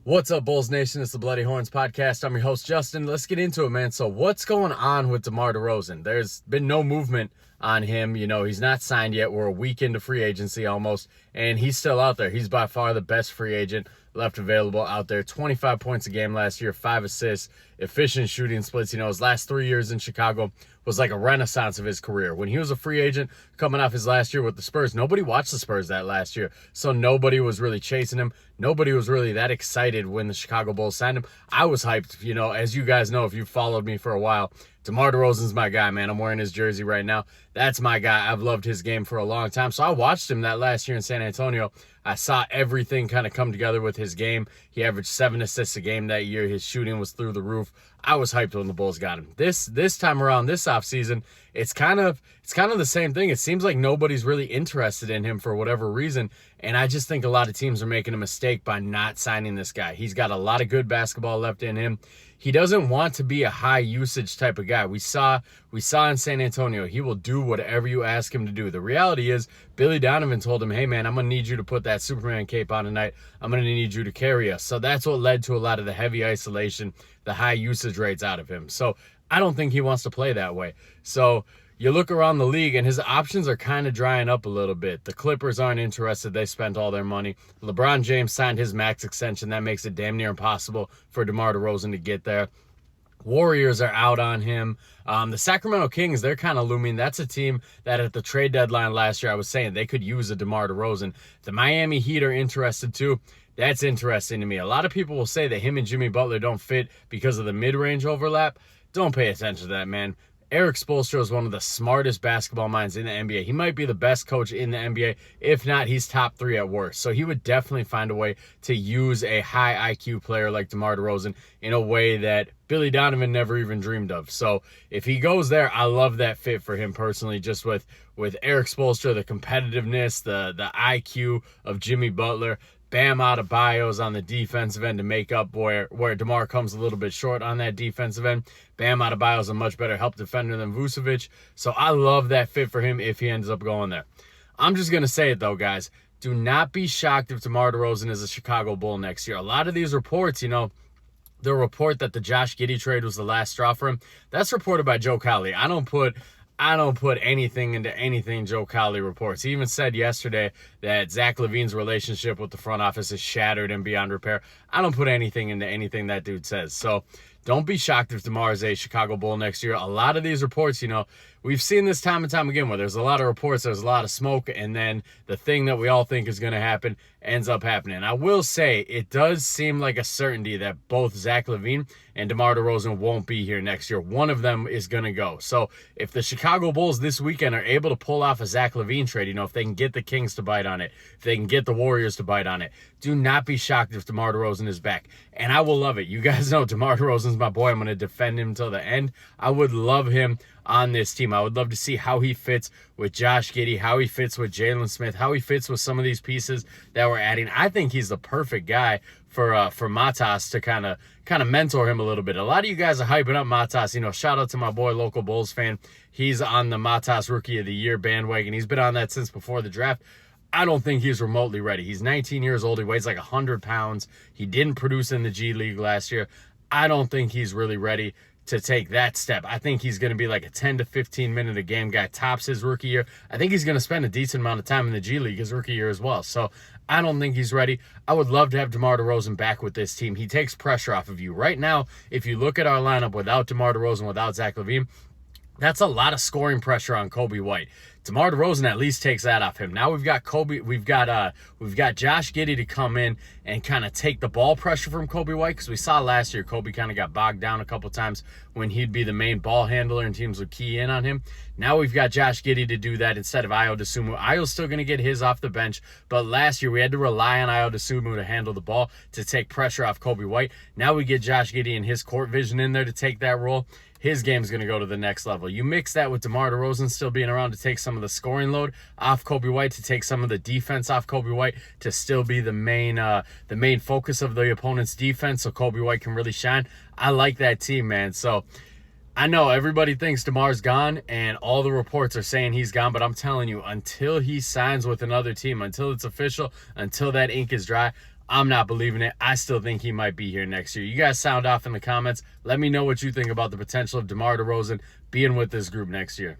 What's up, Bulls Nation? It's the Bloody Horns podcast. I'm your host, Justin. Let's get into it, man. So what's going on with DeMar DeRozan? There's been no movement on him. You know, he's not signed yet. We're a week into free agency almost, and he's still out there. He's by far the best free agent left available out there. 25 points a game last year, 5 assists, efficient shooting splits. You know, his last 3 years in Chicago was like a renaissance of his career. When he was a free agent coming off his last year with the Spurs, nobody watched the Spurs that last year. So nobody was really chasing him. Nobody was really that excited when the Chicago Bulls signed him. I was hyped, you know, as you guys know, if you've followed me for a while. DeMar DeRozan's my guy, man. I'm wearing his jersey right now. That's my guy. I've loved his game for a long time. So I watched him that last year in San Antonio. I saw everything kind of come together with his game. He averaged 7 assists a game that year. His shooting was through the roof. I was hyped when the Bulls got him. This time around, this offseason, it's kind of the same thing. It seems like nobody's really interested in him for whatever reason. And I just think a lot of teams are making a mistake by not signing this guy. He's got a lot of good basketball left in him. He doesn't want to be a high usage type of guy. We saw in San Antonio, he will do whatever you ask him to do. The reality is Billy Donovan told him, hey man, I'm going to need you to put that Superman cape on tonight. I'm going to need you to carry us. So that's what led to a lot of the heavy isolation, the high usage rates out of him. So I don't think he wants to play that way. So you look around the league and his options are kind of drying up a little bit. The Clippers aren't interested. They spent all their money. LeBron James signed his max extension. That makes it damn near impossible for DeMar DeRozan to get there. Warriors are out on him. The Sacramento Kings, they're kind of looming. That's a team that at the trade deadline last year, I was saying they could use a DeMar DeRozan. The Miami Heat are interested too. That's interesting to me. A lot of people will say that him and Jimmy Butler don't fit because of the mid-range overlap. Don't pay attention to that, man. Erik Spoelstra is one of the smartest basketball minds in the NBA. He might be the best coach in the NBA. If not, he's top 3 at worst. So he would definitely find a way to use a high IQ player like DeMar DeRozan in a way that Billy Donovan never even dreamed of. So if he goes there, I love that fit for him personally, just with Erik Spoelstra, the competitiveness, the IQ of Jimmy Butler. Bam Adebayo's on the defensive end to make up where DeMar comes a little bit short on that defensive end. Bam Adebayo's a much better help defender than Vucevic. So I love that fit for him if he ends up going there. I'm just going to say it though, guys. Do not be shocked if DeMar DeRozan is a Chicago Bull next year. A lot of these reports, you know, the report that the Josh Giddey trade was the last straw for him, that's reported by Joe Cowley. I don't put anything into anything Joe Cowley reports. He even said yesterday that Zach LaVine's relationship with the front office is shattered and beyond repair. I don't put anything into anything that dude says. So don't be shocked if DeMar is a Chicago Bull next year. A lot of these reports, you know, we've seen this time and time again where there's a lot of reports, there's a lot of smoke, and then the thing that we all think is going to happen ends up happening. I will say it does seem like a certainty that both Zach LaVine and DeMar DeRozan won't be here next year. One of them is going to go. So if the Chicago Bulls this weekend are able to pull off a Zach LaVine trade, you know, if they can get the Kings to bite on it, if they can get the Warriors to bite on it, do not be shocked if DeMar DeRozan is back. And I will love it. You guys know DeMar DeRozan's my boy. I'm going to defend him till the end. I would love him on this team. I would love to see how he fits with Josh Giddey, how he fits with Jalen Smith, how he fits with some of these pieces that we're adding. I think he's the perfect guy for Matas to kind of mentor him a little bit. A lot of you guys are hyping up Matas. You know, shout out to my boy, local Bulls fan. He's on the Matas Rookie of the Year bandwagon. He's been on that since before the draft. I don't think he's remotely ready. He's 19 years old. He weighs like 100 pounds. He didn't produce in the G League last year. I don't think he's really ready to take that step. I think he's going to be like a 10 to 15 minute a game guy, tops his rookie year. I think he's going to spend a decent amount of time in the G League his rookie year as well. So I don't think he's ready. I would love to have DeMar DeRozan back with this team. He takes pressure off of you. Right now, if you look at our lineup without DeMar DeRozan, without Zach LaVine, that's a lot of scoring pressure on Kobe White. DeMar DeRozan at least takes that off him. Now we've got Josh Giddey to come in and kind of take the ball pressure from Kobe White, because we saw last year Kobe kind of got bogged down a couple times when he'd be the main ball handler and teams would key in on him. Now we've got Josh Giddey to do that instead of Ayo Dosunmu. Ayo's still going to get his off the bench, but last year we had to rely on Ayo Dosunmu to handle the ball, to take pressure off Kobe White. Now we get Josh Giddey and his court vision in there to take that role. His game's going to go to the next level. You mix that with DeMar DeRozan still being around to take some of the scoring load off Kobe White, to take some of the defense off Kobe White, to still be the main focus of the opponent's defense so Kobe White can really shine. I like that team, man. So I know everybody thinks DeMar's gone, and all the reports are saying he's gone, but I'm telling you, until he signs with another team, until it's official, until that ink is dry, I'm not believing it. I still think he might be here next year. You guys sound off in the comments. Let me know what you think about the potential of DeMar DeRozan being with this group next year.